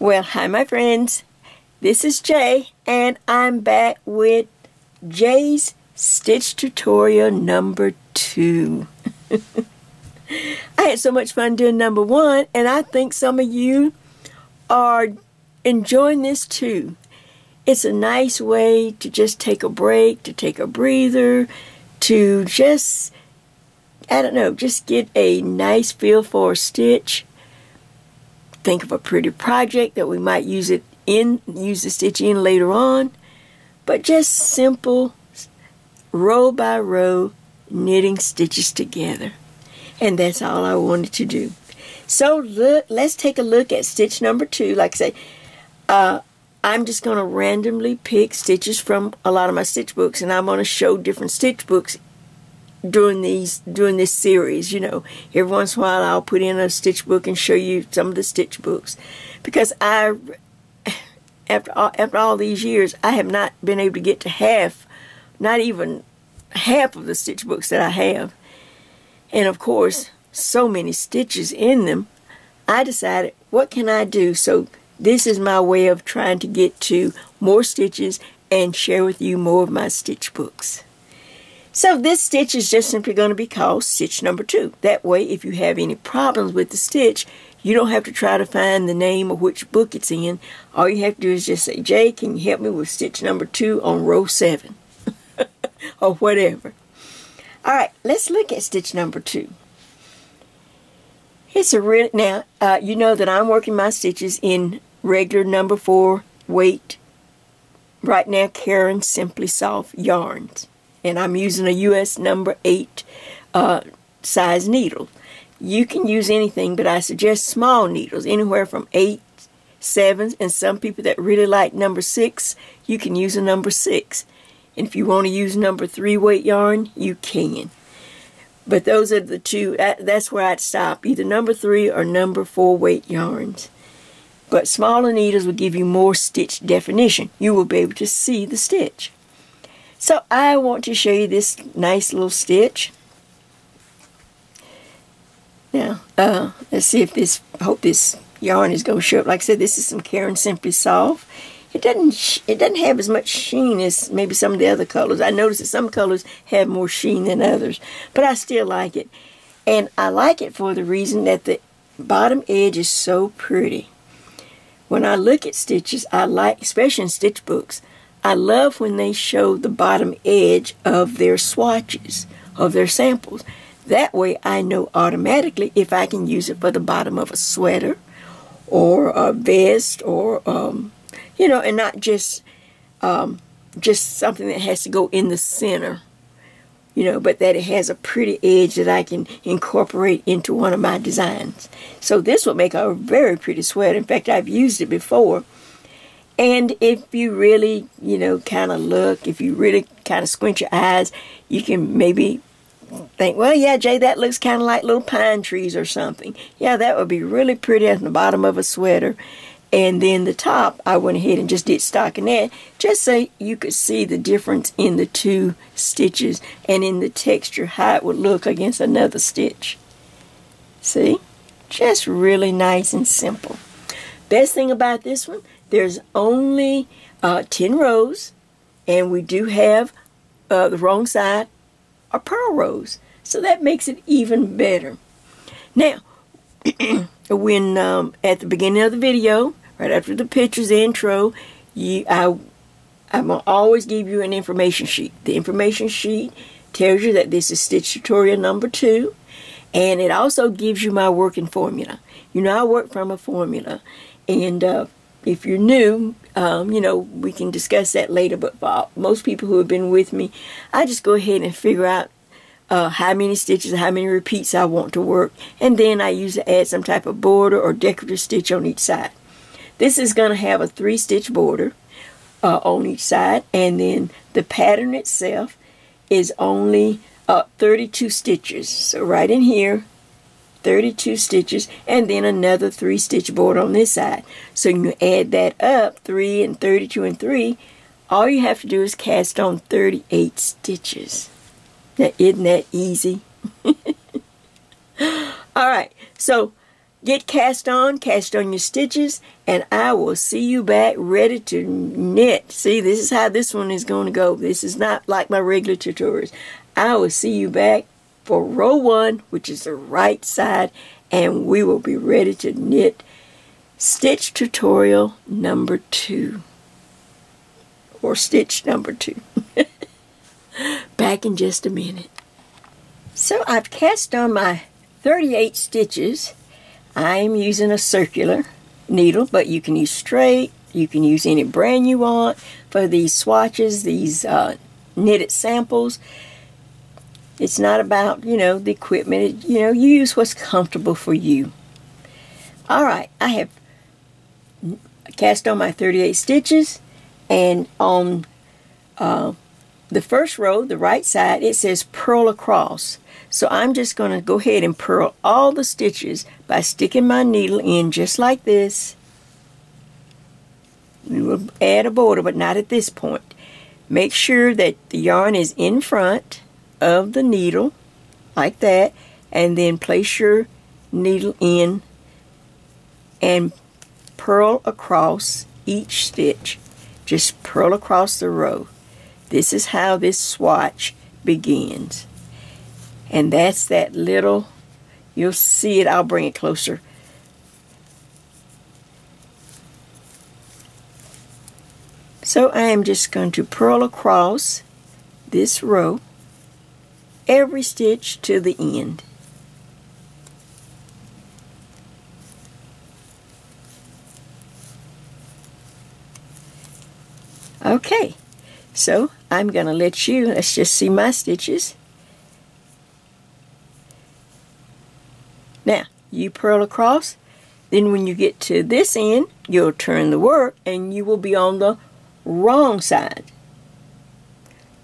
Well, hi my friends, this is Jay, and I'm back with Jay's Stitch Tutorial number 2. I had so much fun doing number 1, and I think some of you are enjoying this too. It's a nice way to just take a break, to take a breather, to just, I don't know, just get a nice feel for a stitch. Think of a pretty project that we might use the stitch in later on, but just simple row by row knitting stitches together, and that's all I wanted to do. So let's take a look at stitch number 2. Like I say, I'm just going to randomly pick stitches from a lot of my stitch books, and I'm going to show different stitch books during this series. You know, every once in a while I'll put in a stitch book and show you some of the stitch books, because after all these years, I have not been able to get to not even half of the stitch books that I have, and of course so many stitches in them. I decided, what can I do? So this is my way of trying to get to more stitches and share with you more of my stitch books. So this stitch is just simply going to be called stitch number 2. That way, if you have any problems with the stitch, you don't have to try to find the name of which book it's in. All you have to do is just say, Jay, can you help me with stitch number 2 on row 7? Or whatever. Alright, let's look at stitch number 2. It's a real, now, you know that I'm working my stitches in regular number 4 weight, right now, Karen Simply Soft yarns. And I'm using a US number 8 size needle. You can use anything, but I suggest small needles, anywhere from 8, 7s, and some people that really like number 6, you can use a number 6. And if you want to use number 3 weight yarn, you can. But those are the two, that's where I'd stop, either number 3 or number 4 weight yarns. But smaller needles will give you more stitch definition. You will be able to see the stitch. So I want to show you this nice little stitch. Now, let's see if this, I hope this yarn is going to show up. Like I said, this is some Karen Simply Soft. It doesn't have as much sheen as maybe some of the other colors. I noticed that some colors have more sheen than others, but I still like it. And I like it for the reason that the bottom edge is so pretty. When I look at stitches, I like, especially in stitch books, I love when they show the bottom edge of their swatches, of their samples. That way I know automatically if I can use it for the bottom of a sweater or a vest, or you know, and not just something that has to go in the center, you know, but that it has a pretty edge that I can incorporate into one of my designs. So this will make a very pretty sweater. In fact, I've used it before. And if you really, you know, kind of look, if you really kind of squint your eyes, you can maybe think, well, yeah, Jay, that looks kind of like little pine trees or something. Yeah, that would be really pretty at the bottom of a sweater. And then the top, I went ahead and just did stockinette, just so you could see the difference in the two stitches and in the texture, how it would look against another stitch. See? Just really nice and simple. Best thing about this one, there's only 10 rows, and we do have the wrong side are purl rows, so that makes it even better. Now, when at the beginning of the video, right after the pictures intro, I'm going to always give you an information sheet. The information sheet tells you that this is stitch tutorial number 2, and it also gives you my working formula. You know, I work from a formula, and if you're new, you know, we can discuss that later, but for most people who have been with me, I just go ahead and figure out how many stitches, how many repeats I want to work, and then I usually add some type of border or decorative stitch on each side. This is going to have a 3-stitch border on each side, and then the pattern itself is only 32 stitches. So right in here, 32 stitches, and then another 3-stitch border on this side. So you add that up, 3 and 32 and 3, all you have to do is cast on 38 stitches. Now, isn't that easy? Alright, so Get cast on your stitches, and I will see you back ready to knit. See, this is how this one is going to go. This is not like my regular tutorials. I will see you back for row 1, which is the right side, and we will be ready to knit stitch tutorial number 2. Or stitch number 2. Back in just a minute. So I've cast on my 38 stitches. I am using a circular needle, but you can use straight. You can use any brand you want for these swatches, these knitted samples. It's not about, the equipment. You use what's comfortable for you. All right, I have cast on my 38 stitches, and on the first row, the right side, it says purl across. So I'm just going to go ahead and purl all the stitches by sticking my needle in just like this. We will add a border, but not at this point. Make sure that the yarn is in front of the needle, like that, and then place your needle in and purl across each stitch. Just purl across the row. This is how this swatch begins. And that's that little, you'll see it, I'll bring it closer. So I am just going to purl across this row, every stitch to the end. Okay, so I'm going to let's just see my stitches. Now, you purl across, then when you get to this end, you'll turn the work and you will be on the wrong side.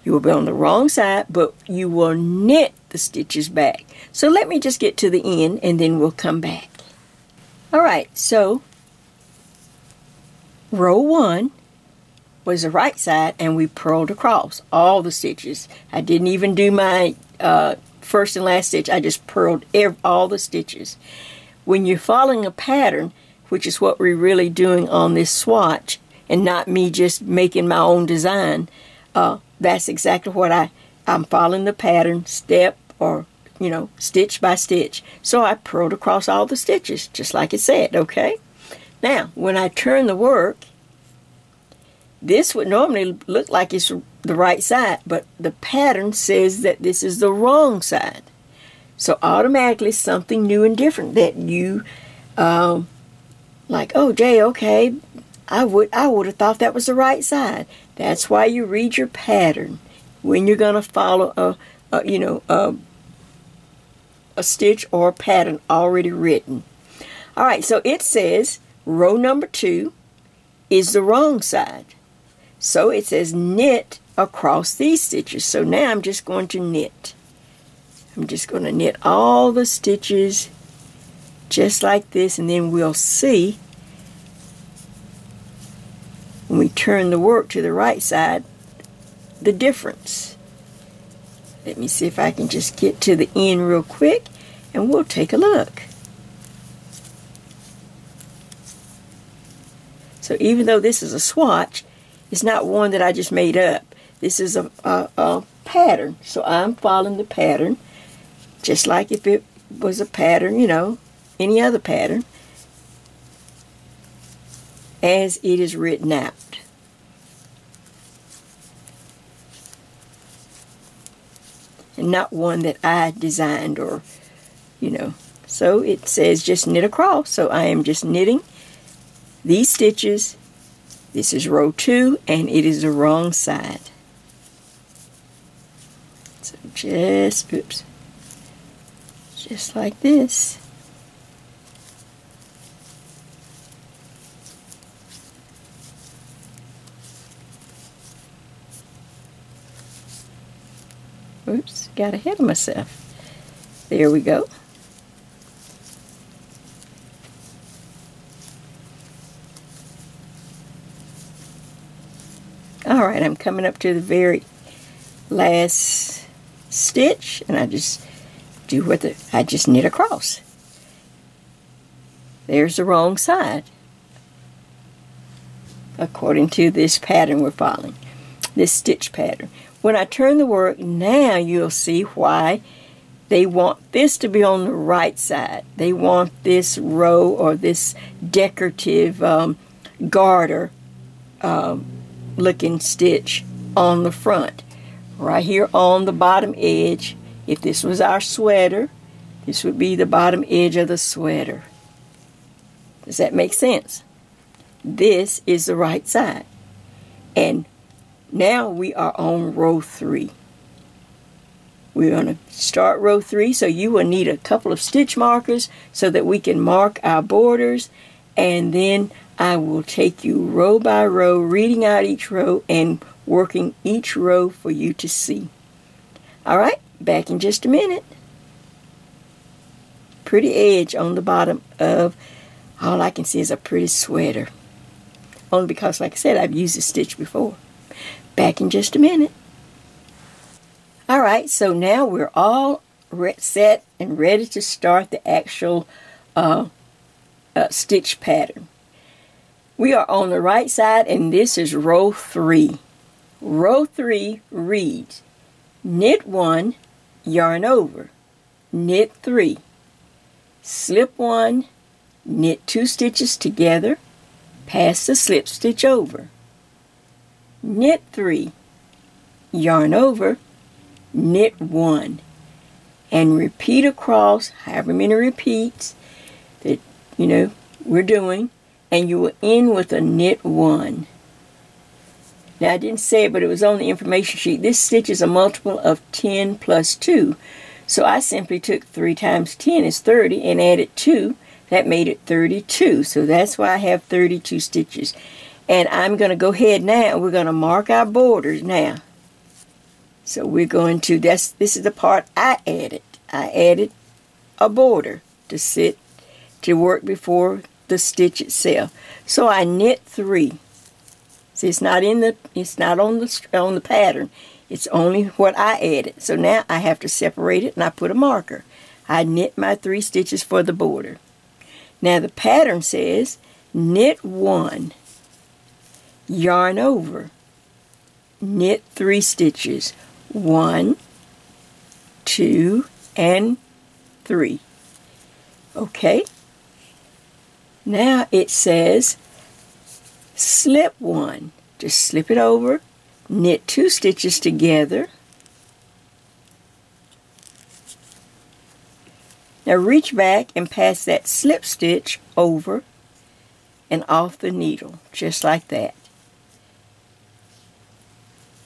You will be on the wrong side, but you will knit the stitches back. So let me just get to the end and then we'll come back. Alright, so row 1 was the right side and we purled across all the stitches. I didn't even do my first and last stitch. I just purled all the stitches. When you're following a pattern, which is what we're really doing on this swatch, and not me just making my own design, that's exactly what I'm following the pattern step or stitch by stitch. So I purled across all the stitches just like it said. Okay, now when I turn the work, this would normally look like it's the right side, but the pattern says that this is the wrong side. So automatically something new and different that you like, oh Jay, okay, I would have thought that was the right side. That's why you read your pattern when you're gonna follow a stitch or a pattern already written. All right, so it says row number 2 is the wrong side. So it says knit across these stitches. So now I'm just going to knit. I'm just going to knit all the stitches just like this, and then we'll see when we turn the work to the right side the difference. Let me see if I can just get to the end real quick and we'll take a look. So even though this is a swatch, it's not one that I just made up. This is a pattern. So I'm following the pattern just like if it was a pattern, any other pattern, as it is written out. And not one that I designed or, So it says just knit across. So I am just knitting these stitches. This is row 2 and it is the wrong side. So just like this. Oops, got ahead of myself. There we go. Alright, I'm coming up to the very last stitch, and I just do I just knit across. There's the wrong side, according to this pattern we're following, this stitch pattern. When I turn the work, now you'll see why they want this to be on the right side. They want this row or this decorative garter looking stitch on the front. Right here on the bottom edge. If this was our sweater, this would be the bottom edge of the sweater. Does that make sense? This is the right side. And now we are on row 3. We're going to start row 3, so you will need a couple of stitch markers so that we can mark our borders, and then I will take you row by row, reading out each row and working each row for you to see. Alright, back in just a minute. Pretty edge on the bottom of, all I can see is a pretty sweater. Only because, like I said, I've used this stitch before. Back in just a minute. Alright, so now we're all set and ready to start the actual stitch pattern. We are on the right side, and this is row 3. Row 3 reads, knit 1, yarn over, knit 3, slip 1, knit 2 stitches together, pass the slip stitch over, knit 3, yarn over, knit 1, and repeat across however many repeats that we're doing, and you will end with a knit 1. Now I didn't say it, but it was on the information sheet. This stitch is a multiple of 10 plus 2, so I simply took 3 times 10 is 30 and added 2. That made it 32, so that's why I have 32 stitches. And I'm going to go ahead now and we're going to mark our borders now. So we're going to, this is the part I added. I added a border to work before the stitch itself. So I knit 3. See, it's not on the pattern. It's only what I added. So now I have to separate it, and I put a marker. I knit my 3 stitches for the border. Now the pattern says knit 1, yarn over, knit 3 stitches. 1, 2, and 3. Okay. Now it says slip 1. Just slip it over, knit 2 stitches together. Now reach back and pass that slip stitch over and off the needle, just like that.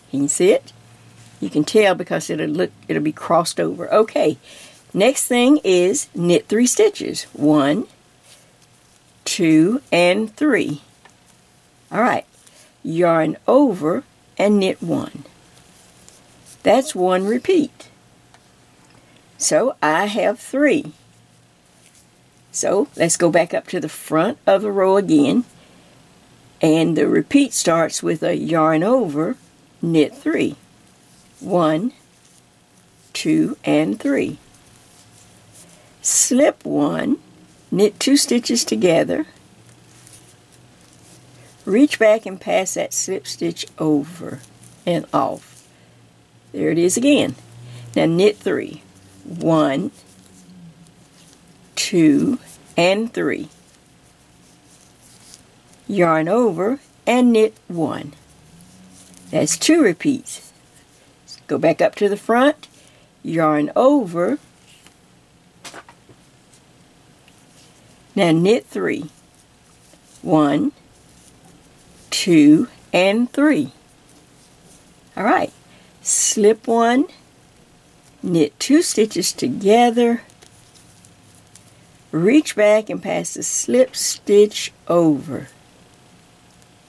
Can you see it? You can tell because it'll be crossed over. Okay, next thing is knit 3 stitches. 1, 2, and 3. Alright, yarn over and knit 1. That's 1 repeat. So I have 3. So let's go back up to the front of the row again. And the repeat starts with a yarn over, knit 3. 1, 2, and 3. Slip 1, knit 2 stitches together. Reach back and pass that slip stitch over and off. There it is again. Now knit 3. 1, 2, and 3. Yarn over and knit 1. That's 2 repeats. Go back up to the front, yarn over, now knit 3. 1, 2, and 3. Alright, slip 1, knit 2 stitches together, reach back and pass the slip stitch over.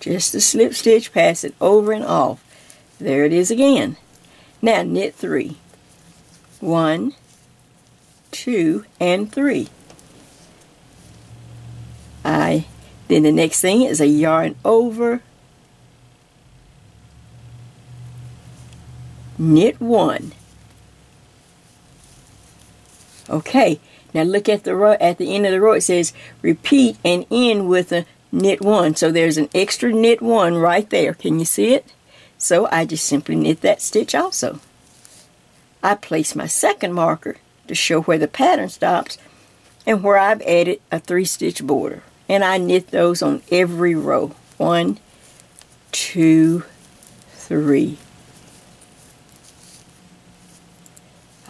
Just the slip stitch, pass it over and off. There it is again. Now knit 3. 1, 2, and 3. Then the next thing is a yarn over, knit 1. Okay, now look at the row. At the end of the row, it says repeat and end with a knit 1. So there's an extra knit 1 right there. Can you see it? So I just simply knit that stitch also. I place my second marker to show where the pattern stops and where I've added a 3-stitch border. And I knit those on every row. 1, 2, 3.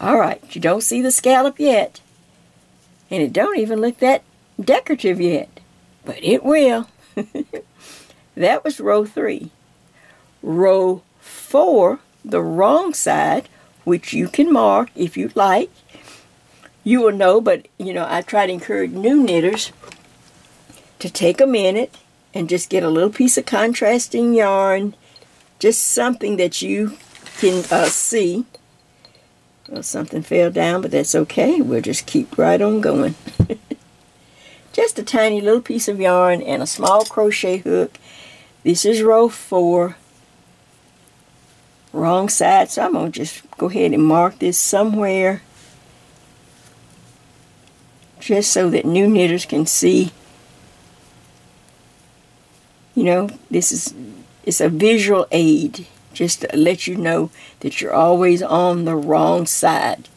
Alright, you don't see the scallop yet. And it don't even look that decorative yet. But it will. That was row 3. Row 4, the wrong side, which you can mark if you'd like. You will know, but I try to encourage new knitters to take a minute and just get a little piece of contrasting yarn, just something that you can see. Well, something fell down, but that's okay. We'll just keep right on going. Just a tiny little piece of yarn and a small crochet hook. This is row 4. Wrong side, so I'm going to just go ahead and mark this somewhere, just so that new knitters can see. It's a visual aid, just to let you know that you're always on the wrong side.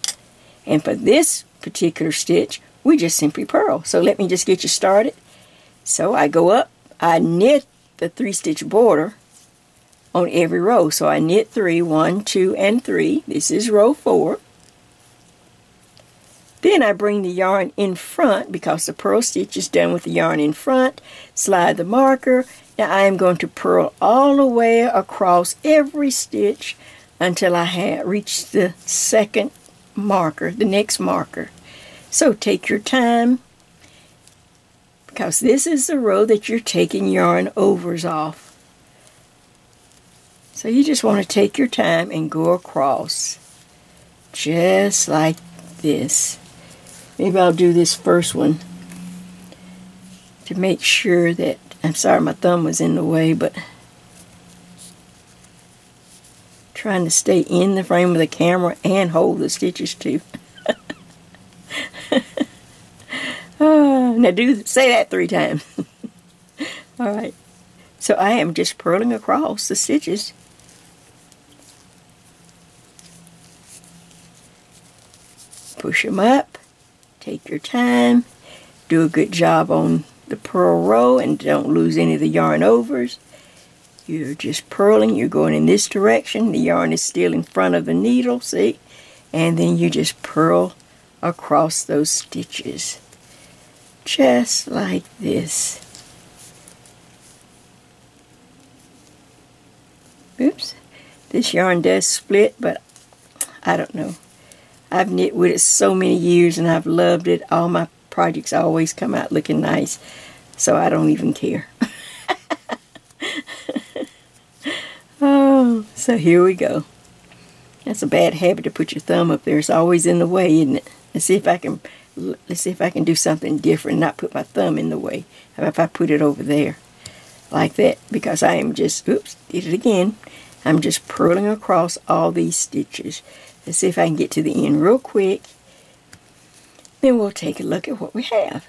And for this particular stitch, we just simply purl. So let me just get you started. So I go up, I knit the 3-stitch border on every row. So I knit 3, 1, 2, and 3. This is row 4. Then I bring the yarn in front because the purl stitch is done with the yarn in front. Slide the marker. Now I am going to purl all the way across every stitch until I have reached the second marker, the next marker. So take your time, because this is the row that you're taking yarn overs off. So you just want to take your time and go across, just like this. Maybe I'll do this first one to make sure that, I'm sorry my thumb was in the way, but trying to stay in the frame of the camera and hold the stitches too. Now say that 3 times. Alright, so I am just purling across the stitches. Push them up, take your time, do a good job on the purl row and don't lose any of the yarn overs. You're just purling, you're going in this direction, the yarn is still in front of the needle, see? And then you just purl across those stitches. Just like this. Oops. This yarn does split, but I don't know. I've knit with it so many years and I've loved it. All my projects always come out looking nice, so I don't even care. Oh, so here we go. That's a bad habit to put your thumb up there. It's always in the way, isn't it? Let's see if I can do something different, not put my thumb in the way. How about if I put it over there, like that? Because I am just, oops, did it again. I'm just purling across all these stitches. Let's see if I can get to the end real quick. Then we'll take a look at what we have.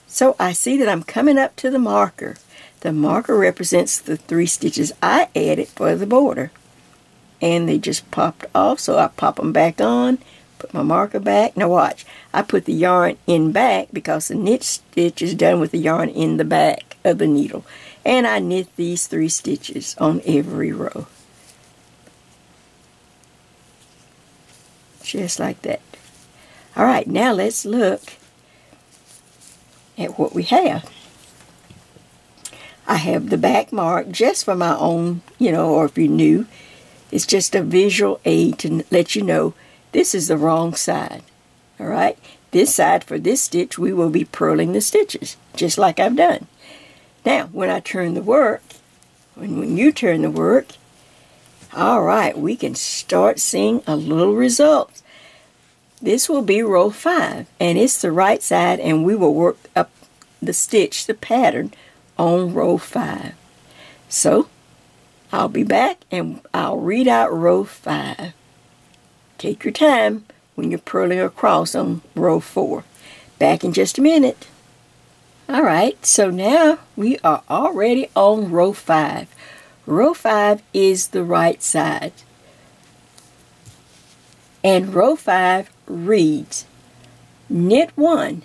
So I see that I'm coming up to the marker. The marker represents the 3 stitches I added for the border. And they just popped off, so I pop them back on, put my marker back. Now watch, I put the yarn in back because the knit stitch is done with the yarn in the back of the needle. And I knit these 3 stitches on every row. Just like that. Alright, now let's look at what we have. I have the back mark just for my own, or if you're new, it's just a visual aid to let you know this is the wrong side. Alright, this side for this stitch we will be purling the stitches, just like I've done. Now, when I turn the work, when you turn the work, alright, we can start seeing a little results. This will be row 5, and it's the right side, and we will work up the stitch, the pattern, on row 5. So, I'll be back, and I'll read out row 5. Take your time. when you're purling across on row 4. Back in just a minute. Alright, so now we are already on row 5. Row 5 is the right side. And row 5 reads, knit 1,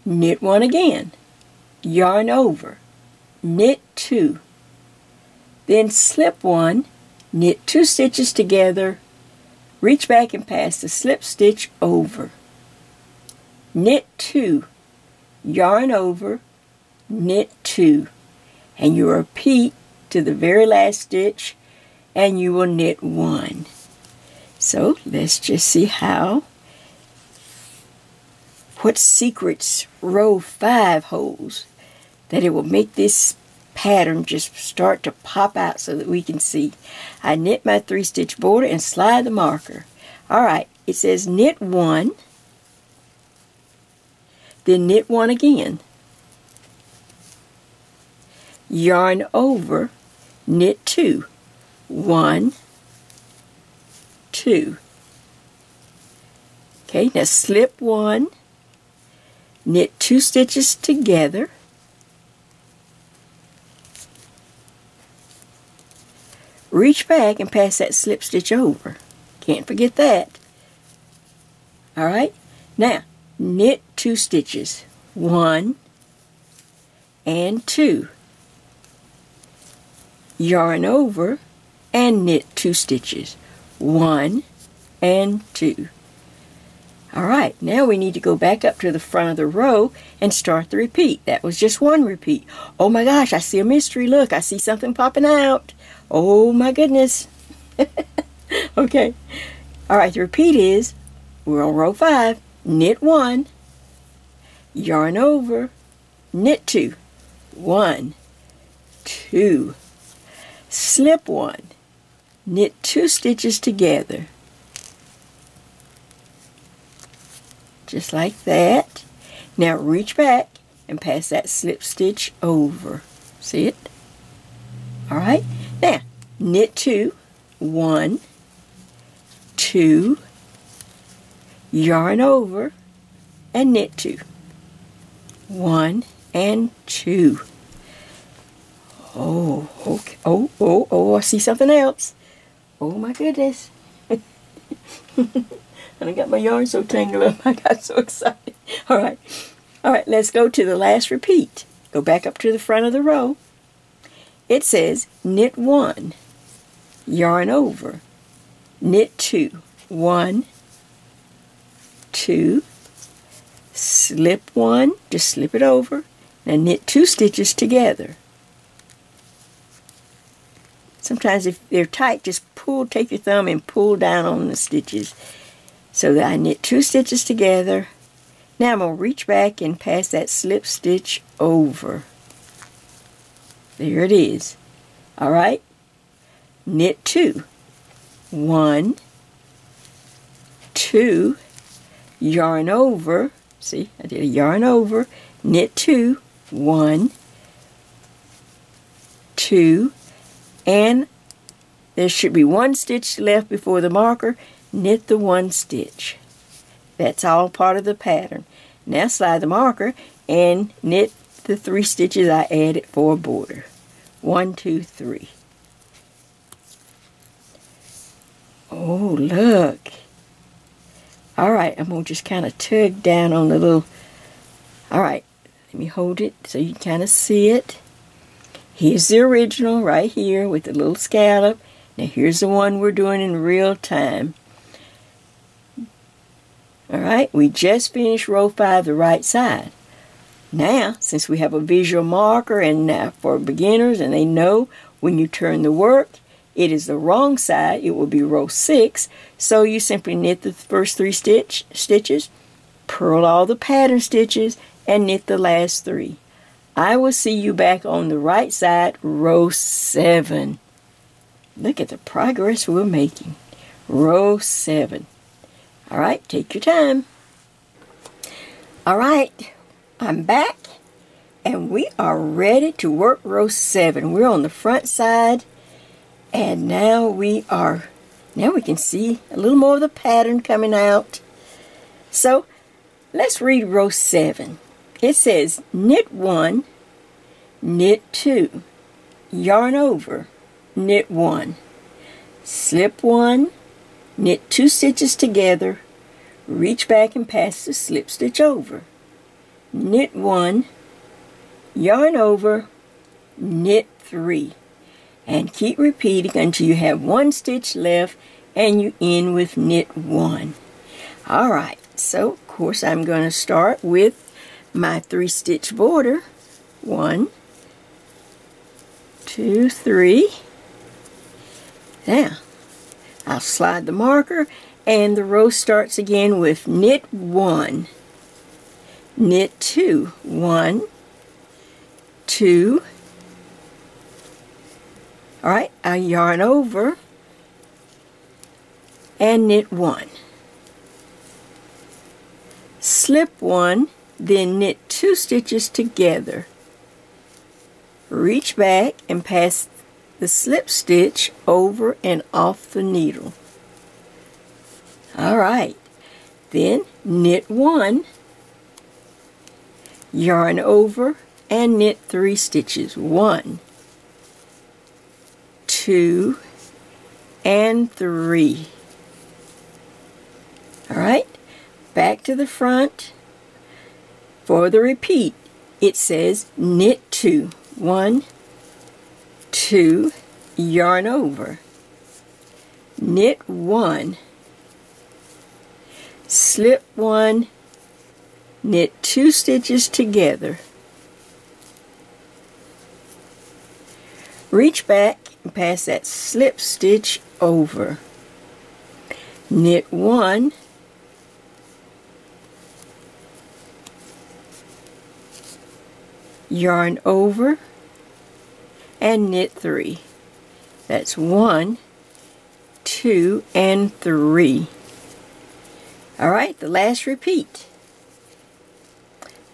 knit 1 again, yarn over, knit 2, then slip 1, knit 2 stitches together, reach back and pass the slip stitch over, knit 2, yarn over, knit 2, and you repeat to the very last stitch, and you will knit 1. So let's just see what secrets row 5 holds, that it will make this pattern just start to pop out so that we can see. I knit my 3-stitch border and slide the marker. Alright, it says knit 1, then knit 1 again, yarn over, knit 2, 1, 2. Okay, now slip 1, knit 2 stitches together, reach back and pass that slip stitch over. Can't forget that. Alright, now knit 2 stitches, 1 and 2. Yarn over and knit 2 stitches, 1 and 2. Alright, now we need to go back up to the front of the row and start the repeat. That was just one repeat. Oh my gosh, I see a mystery. Look, I see something popping out. Oh my goodness. Okay. Alright, the repeat is, we're on row 5, knit 1, yarn over, knit 2, 1, 2, slip 1, knit 2 stitches together, just like that. Now reach back and pass that slip stitch over. See it? Alright, now knit 2, 1, 2, yarn over and knit 2, 1 and 2. Oh, okay. Oh, I see something else. Oh my goodness. And I got my yarn so tangled up, I got so excited. Alright, let's go to the last repeat. Go back up to the front of the row. It says knit 1, yarn over, knit 2, 1, 2, slip 1, just slip it over, and knit 2 stitches together. Sometimes if they're tight, just take your thumb and pull down on the stitches. So that I knit 2 stitches together. Now I'm going to reach back and pass that slip stitch over. There it is. Alright, knit 2, 1, 2, yarn over, see, I did a yarn over, knit 2, 1, 2, and there should be 1 stitch left before the marker. Knit the 1 stitch. That's all part of the pattern. Now slide the marker and knit the 3 stitches I added for a border. 1, 2, 3. Oh, look. Alright, I'm going to just kind of tug down on the little... Alright, let me hold it so you can kind of see it. Here's the original right here with the little scallop. Now here's the one we're doing in real time. Alright, we just finished row 5 the right side. Now, since we have a visual marker and for beginners and they know when you turn the work, it is the wrong side, it will be row 6. So you simply knit the first 3 stitches, purl all the pattern stitches, and knit the last 3. I will see you back on the right side, row 7. Look at the progress we're making. Row 7. Alright, take your time. Alright, I'm back and we are ready to work row 7. We're on the front side and now we are Now we can see a little more of the pattern coming out. So let's read row 7. It says knit 1, knit 2, yarn over, knit 1, slip 1, knit 2 stitches together, reach back and pass the slip stitch over, knit 1, yarn over, knit 3, and keep repeating until you have 1 stitch left and you end with knit 1. Alright, so of course I'm going to start with my 3-stitch border. 1, 2, 3. Now I'll slide the marker and the row starts again with knit 1, knit 2, 1, 2. Alright, I yarn over and knit 1. Slip 1, then knit 2 stitches together. Reach back and pass the slip stitch over and off the needle. Alright, then knit 1, yarn over and knit 3 stitches. 1, 2, and 3. Alright, back to the front. For the repeat, it says knit 2. 1, 2, yarn over, knit 1, slip 1, knit 2 stitches together, reach back and pass that slip stitch over, knit 1, yarn over, and knit 3. That's 1, 2, and 3. Alright, the last repeat.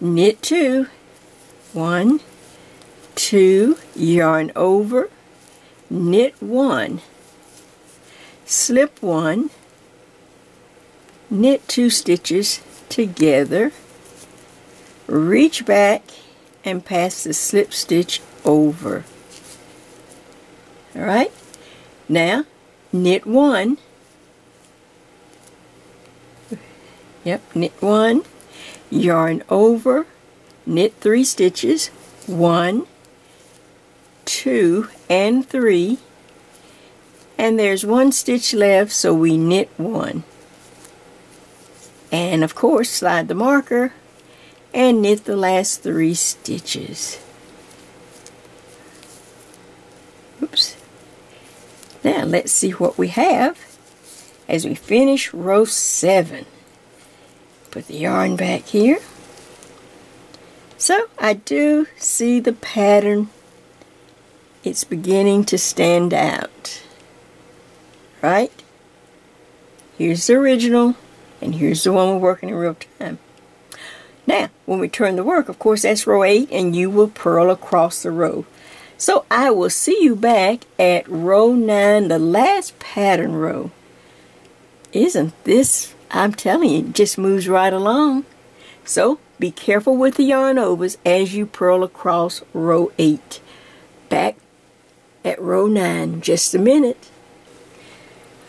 Knit 2, 1, 2, yarn over, knit 1, slip 1, knit 2 stitches together, reach back and pass the slip stitch over. Alright, now knit 1, knit 1, yarn over, knit 3 stitches, 1, 2, and 3, and there's 1 stitch left, so we knit 1. And of course slide the marker and knit the last 3 stitches. Oops. Now let's see what we have as we finish row 7. Put the yarn back here. So I do see the pattern. It's beginning to stand out. Right? Here's the original, and here's the one we're working in real time. Now, when we turn the work, of course, that's row 8, and you will purl across the row. So I will see you back at row 9, the last pattern row. Isn't this, I'm telling you, it just moves right along. So be careful with the yarn overs as you purl across row 8. Back at row 9, just a minute.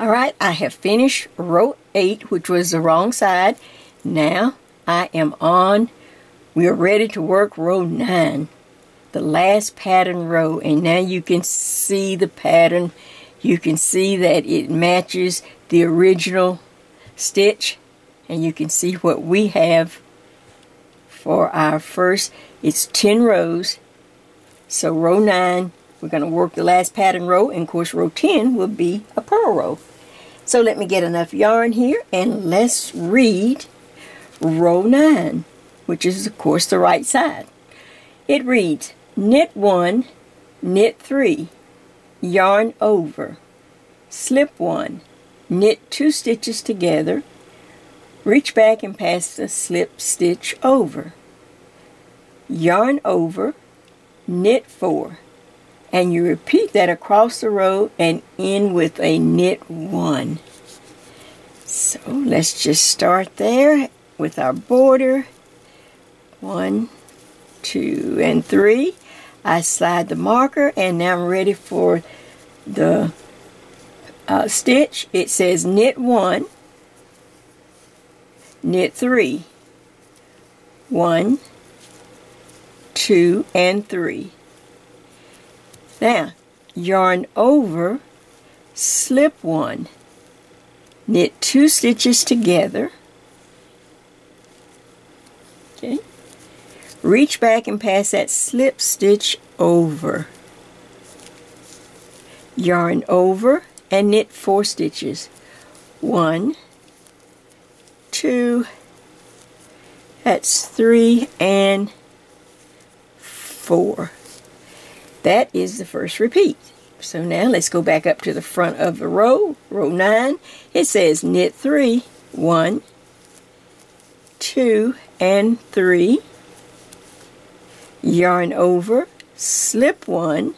Alright, I have finished row 8, which was the wrong side. Now I am on, we are ready to work row 9. The last pattern row, and now you can see the pattern. You can see that it matches the original stitch, and you can see what we have for our first. It's 10 rows, so row 9 we're going to work the last pattern row, and of course row 10 will be a purl row. So let me get enough yarn here and let's read row 9, which is of course the right side. It reads, knit 1, knit 3, yarn over, slip 1, knit 2 stitches together, reach back and pass the slip stitch over, yarn over, knit 4, And you repeat that across the row and end with a knit 1. So let's just start there with our border. 1, 2, and 3. I slide the marker, and now I'm ready for the stitch. It says knit 1, knit 3. 1, 2, and 3. Now, yarn over, slip 1, knit 2 stitches together. Okay. Reach back and pass that slip stitch over. Yarn over and knit 4 stitches. 1, 2, that's 3, and 4. That is the first repeat. So now let's go back up to the front of the row, row 9. It says knit 3, 1, 2, and 3. Yarn over, slip 1,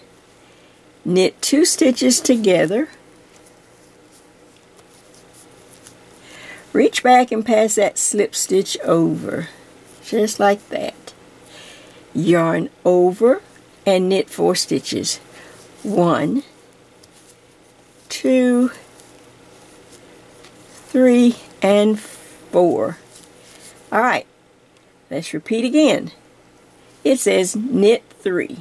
knit 2 stitches together. Reach back and pass that slip stitch over, just like that. Yarn over and knit 4 stitches. 1, 2, 3, and 4. All right, let's repeat again. It says knit 3.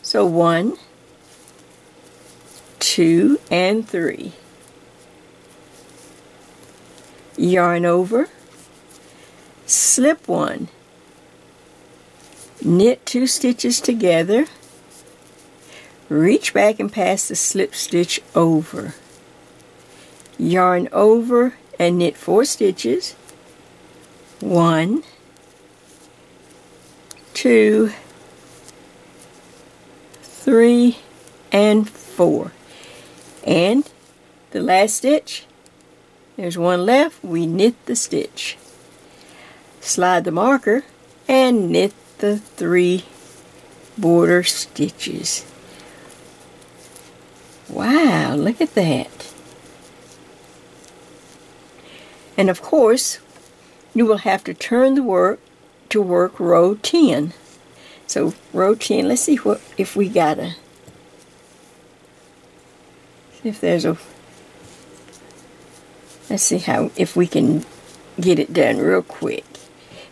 So 1, 2, and 3. Yarn over, slip 1, knit 2 stitches together, reach back and pass the slip stitch over. Yarn over and knit 4 stitches. 1, 2, 3, and 4. And the last stitch, there's one left, we knit the stitch. Slide the marker and knit the 3 border stitches. Wow, look at that. And of course, you will have to turn the work to work row 10. So row 10, let's see what if we got a, if there's a, let's see how, if we can get it done real quick.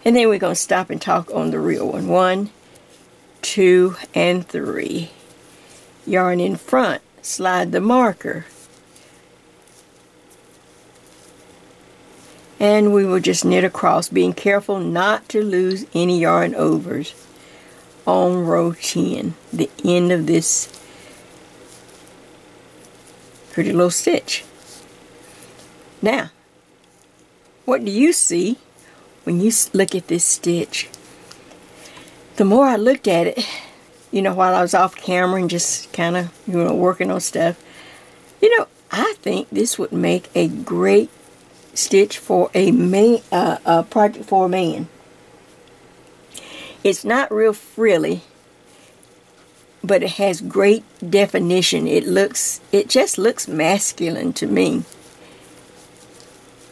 And then we're going to stop and talk on the real one. 1, 2, and 3. Yarn in front, slide the marker. And we will just knit across, being careful not to lose any yarn overs on row 10, the end of this pretty little stitch. Now, what do you see when you look at this stitch? The more I looked at it, you know, while I was off camera and just kind of, you know, working on stuff, you know, I think this would make a great stitch for a project for a man. It's not real frilly, but it has great definition. It just looks masculine to me.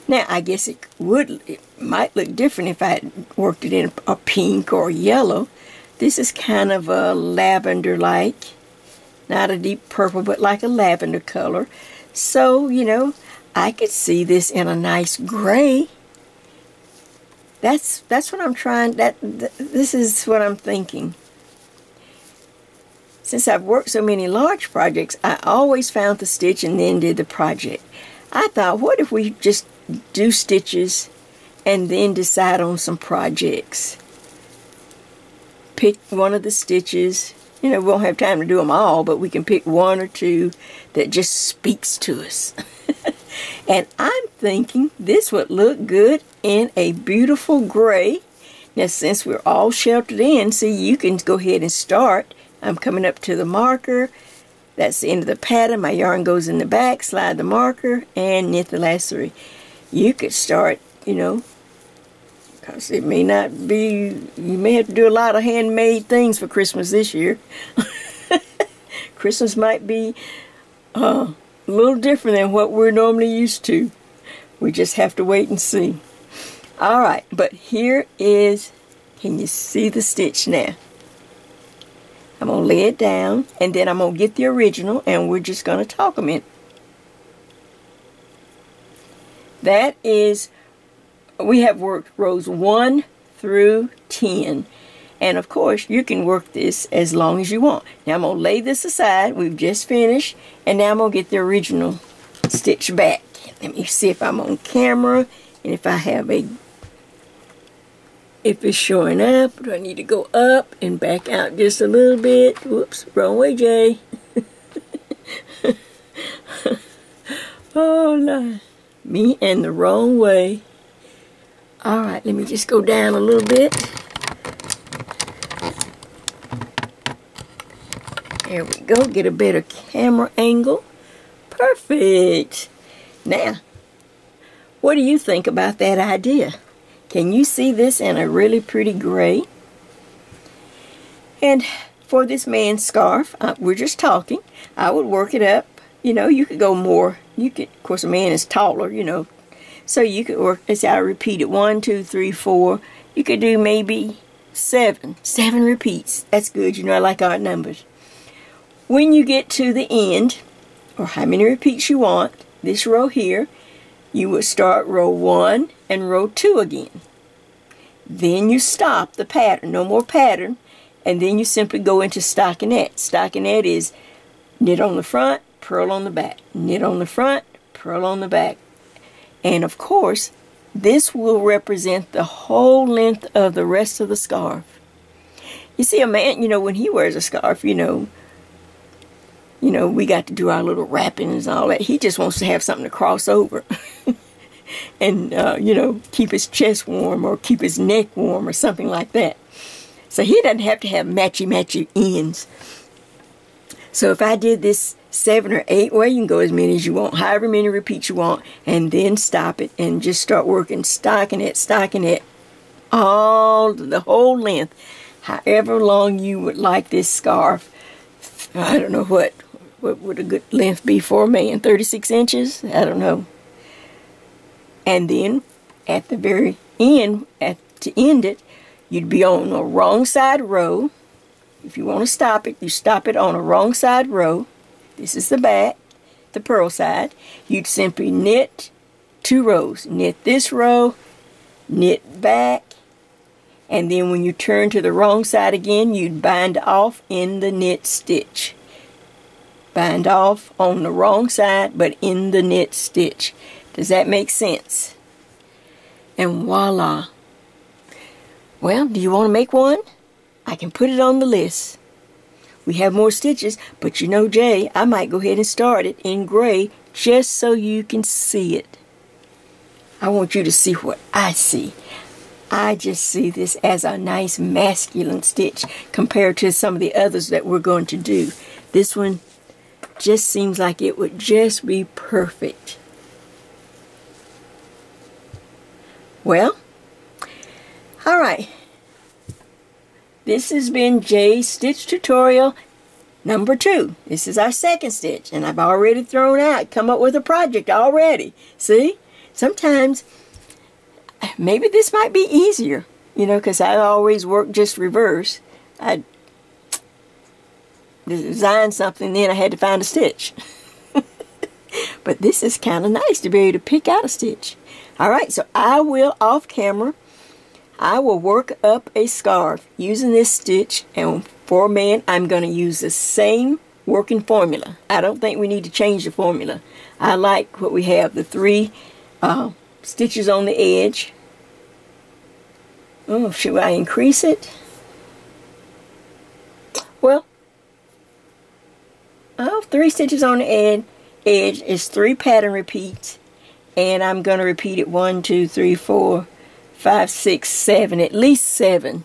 Now, I guess it might look different if I had worked it in a pink or yellow. This is kind of a lavender-like, not a deep purple, but like a lavender color. So, you know, I could see this in a nice gray. That's what I'm trying, this is what I'm thinking. Since I've worked so many large projects, I always found the stitch and then did the project. I thought, what if we just do stitches and then decide on some projects? Pick one of the stitches. You know, we won't have time to do them all, but we can pick 1 or 2 that just speaks to us. And I'm thinking this would look good in a beautiful gray. Now, since we're all sheltered in, see, you can go ahead and start. I'm coming up to the marker. That's the end of the pattern. My yarn goes in the back, slide the marker, and knit the last 3. You could start, you know, because it may not be, you may have to do a lot of handmade things for Christmas this year. Christmas might be a little different than what we're normally used to. We just have to wait and see. All right, but here is, can you see the stitch now? I'm going to lay it down, and then I'm going to get the original, and we're just going to talk them in. That is, we have worked rows 1 through 10. And of course, you can work this as long as you want. Now I'm going to lay this aside. We've just finished. And now I'm going to get the original stitch back. Let me see if I'm on camera. And if I have a... if it's showing up. Do I need to go up and back out just a little bit? Whoops. Wrong way, Jay. Oh, Lord. Me and the wrong way. Alright, let me just go down a little bit. There we go. Get a better camera angle. Perfect. Now, what do you think about that idea? Can you see this in a really pretty gray? And for this man's scarf, we're just talking. I would work it up. You know, you could go more. You could, of course, a man is taller, you know. So you could work, as I repeat it, 1, 2, 3, 4. You could do maybe 7. 7 repeats. That's good. You know, I like odd numbers. When you get to the end, or how many repeats you want, this row here, you would start row 1 and row 2 again. Then you stop the pattern, no more pattern, and then you simply go into stockinette. Stockinette is knit on the front, purl on the back, knit on the front, purl on the back. And of course, this will represent the whole length of the rest of the scarf. You see, a man, you know, when he wears a scarf, you know, we got to do our little wrappings and all that. He just wants to have something to cross over. And, you know, keep his chest warm or keep his neck warm or something like that. So he doesn't have to have matchy-matchy ends. So if I did this 7 or 8, well, you can go as many as you want, however many repeats you want, and then stop it and just start working stockinette, all the whole length, however long you would like this scarf. I don't know what would a good length be for a man, 36 inches? I don't know. And then at the very end, to end it, you'd be on a wrong side row. If you want to stop it, you stop it on a wrong side row. This is the back, the purl side. You'd simply knit 2 rows. Knit this row, knit back, and then when you turn to the wrong side again, you'd bind off in the knit stitch. Bind off on the wrong side, but in the knit stitch. Does that make sense? And voila. Well, do you want to make one? I can put it on the list. We have more stitches, but you know, Jay, I might go ahead and start it in gray just so you can see it. I want you to see what I see. I just see this as a nice masculine stitch compared to some of the others that we're going to do. This one just seems like it would just be perfect. Well, all right. This has been Jay's Stitch Tutorial number 2. This is our second stitch, and I've already come up with a project already. See? Sometimes, maybe this might be easier, you know, because I always work just reverse. I designed something, then I had to find a stitch. But this is kind of nice to be able to pick out a stitch. All right, so I will, off camera, I will work up a scarf using this stitch, and for a man, I'm going to use the same working formula. I don't think we need to change the formula. I like what we have, the 3 stitches on the edge. Oh, should I increase it? Well, 3 stitches on the edge is 3 pattern repeats, and I'm going to repeat it 1, 2, 3, 4, 5, 6, 7, at least 7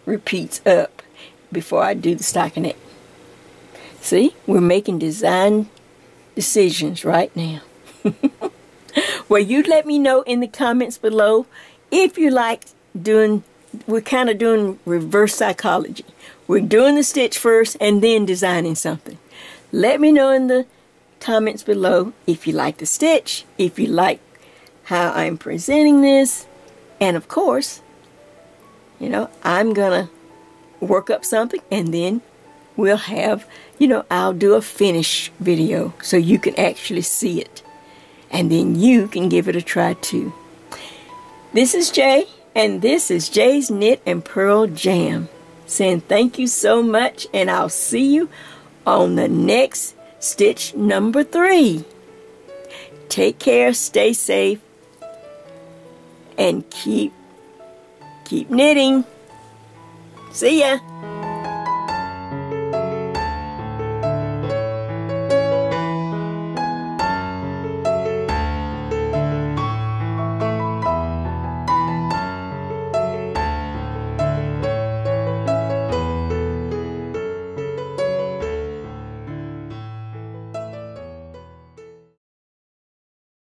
repeats up before I do the stockinette. See, we're making design decisions right now. Well, you let me know in the comments below if you like we're kind of doing reverse psychology. We're doing the stitch first and then designing something. Let me know in the comments below if you like the stitch, if you like how I'm presenting this, and of course, you know, I'm gonna work up something and then we'll have, you know, I'll do a finish video so you can actually see it. And then you can give it a try too. This is Jay, and this is Jay's Knit and Purl Jam. Saying thank you so much, and I'll see you on the next stitch number 3. Take care, stay safe, and keep knitting. See ya.